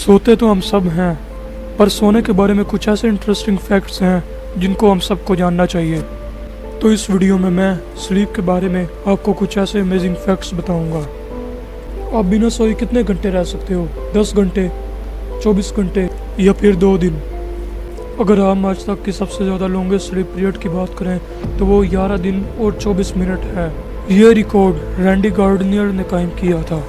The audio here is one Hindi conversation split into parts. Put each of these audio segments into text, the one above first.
सोते तो हम सब हैं, पर सोने के बारे में कुछ ऐसे इंटरेस्टिंग फैक्ट्स हैं जिनको हम सबको जानना चाहिए। तो इस वीडियो में मैं स्लीप के बारे में आपको कुछ ऐसे अमेजिंग फैक्ट्स बताऊंगा। आप बिना सोए कितने घंटे रह सकते हो? 10 घंटे, 24 घंटे या फिर 2 दिन? अगर हम आज तक की सबसे ज़्यादा लॉन्गेस्ट स्लीप पीरियड की बात करें तो वो 11 दिन और 24 मिनट है। ये रिकॉर्ड रैंडी गार्डनियर ने कायम किया था।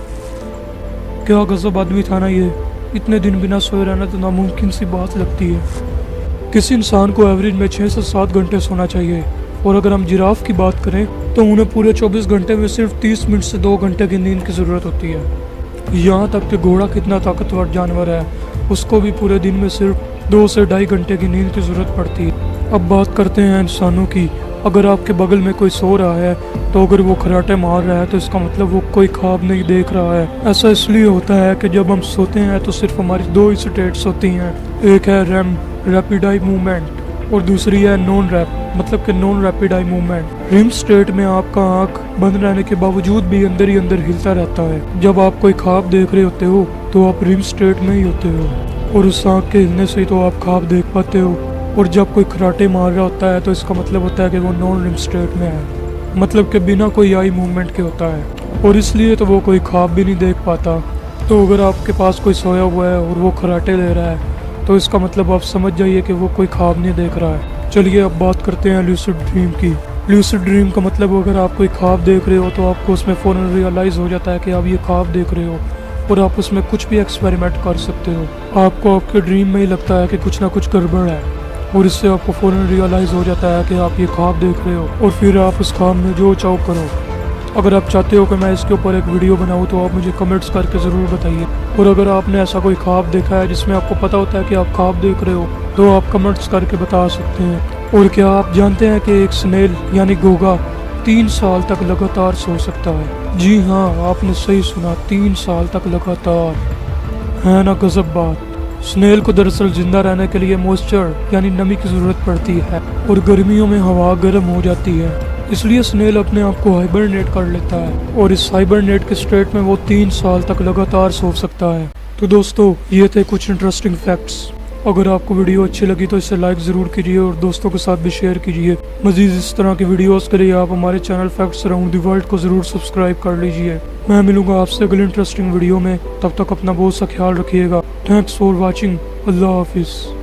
क्या गजब आदमी था ना ये। इतने दिन बिना सोए रहना तो नामुमकिन सी बात लगती है। किसी इंसान को एवरेज में 6 से 7 घंटे सोना चाहिए, और अगर हम जिराफ की बात करें तो उन्हें पूरे 24 घंटे में सिर्फ 30 मिनट से 2 घंटे की नींद की ज़रूरत होती है। यहाँ तक कि घोड़ा कितना ताकतवर जानवर है, उसको भी पूरे दिन में सिर्फ 2 से 2.5 घंटे की नींद की ज़रूरत पड़ती है। अब बात करते हैं इंसानों की। अगर आपके बगल में कोई सो रहा है तो अगर वो खर्राटे मार रहा है तो इसका मतलब वो कोई ख्वाब नहीं देख रहा है। ऐसा इसलिए होता है कि जब हम सोते हैं तो सिर्फ हमारी 2 ही स्टेट्स होती हैं। एक है रैम, रैपिड आई मूवमेंट, और दूसरी है नॉन रैप, मतलब कि non rapid eye movement. REM state में आपका आंख बंद रहने के बावजूद भी अंदर ही अंदर हिलता रहता है। जब आप कोई ख्वाब देख रहे होते हो तो आप रिम स्टेट में ही होते हो, और उस आंख के हिलने से ही तो आप ख्वाब देख पाते हो। और जब कोई खराटे मार रहा होता है तो इसका मतलब होता है कि वो नॉन रिम स्टेट में है, मतलब कि बिना कोई आई मूवमेंट के होता है, और इसलिए तो वो कोई ख्वाब भी नहीं देख पाता। तो अगर आपके पास कोई सोया हुआ है और वो खराटे ले रहा है तो इसका मतलब आप समझ जाइए कि वो कोई ख्वाब नहीं देख रहा है। चलिए अब बात करते हैं लूसिड ड्रीम की। लूसिड ड्रीम का मतलब अगर आप कोई ख्वाब देख रहे हो तो आपको उसमें फ़ौरन रियलाइज़ हो जाता है कि आप ये ख्वाब देख रहे हो, और आप उसमें कुछ भी एक्सपेरिमेंट कर सकते हो। आपको आपके ड्रीम में ही लगता है कि कुछ ना कुछ गड़बड़ है, और इससे आपको फ़ौरन रियलाइज़ हो जाता है कि आप ये ख्वाब देख रहे हो, और फिर आप उस ख्वाब में जो चाहो करो। अगर आप चाहते हो कि मैं इसके ऊपर एक वीडियो बनाऊं तो आप मुझे कमेंट्स करके ज़रूर बताइए। और अगर आपने ऐसा कोई ख्वाब देखा है जिसमें आपको पता होता है कि आप ख्वाब देख रहे हो तो आप कमेंट्स करके बता सकते हैं। और क्या आप जानते हैं कि एक स्नेल यानी घोंघा 3 साल तक लगातार सो सकता है? जी हाँ, आपने सही सुना, 3 साल तक लगातार। है ना गजब बात। स्नेल को दरअसल जिंदा रहने के लिए मॉइस्चर यानी नमी की ज़रूरत पड़ती है, और गर्मियों में हवा गर्म हो जाती है, इसलिए स्नेल अपने आप को हाइबरनेट कर लेता है, और इस हाइबरनेट के स्टेट में वो 3 साल तक लगातार सो सकता है। तो दोस्तों, ये थे कुछ इंटरेस्टिंग फैक्ट्स। अगर आपको वीडियो अच्छी लगी तो इसे लाइक ज़रूर कीजिए और दोस्तों के साथ भी शेयर कीजिए। मज़ीद इस तरह की वीडियोस के लिए आप हमारे channel facts around the world को ज़रूर सब्सक्राइब कर लीजिए। मैं मिलूंगा आपसे अगली इंटरेस्टिंग वीडियो में, तब तक अपना बहुत सा ख्याल रखिएगा। Thanks for watching. अल्लाह हाफिज़।